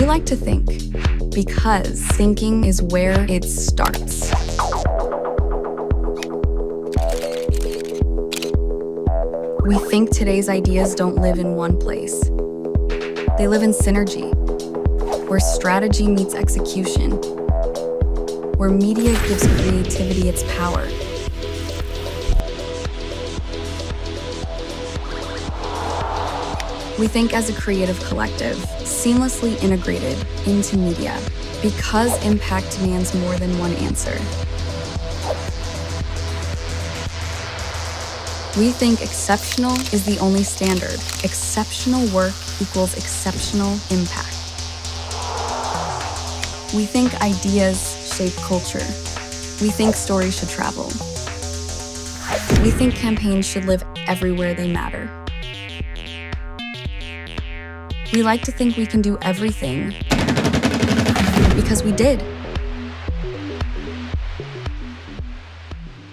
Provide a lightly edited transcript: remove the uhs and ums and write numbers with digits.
like to think because thinking is where it starts. We think today's ideas don't live in one place. They live in synergy, where strategy meets execution, where media gives creativity its power. We think as a creative collective, seamlessly integrated into media, because impact demands more than one answer. We think exceptional is the only standard. Exceptional work equals exceptional impact. We think ideas shape culture. We think stories should travel. We think campaigns should live everywhere they matter. We like to think we can do everything because we did.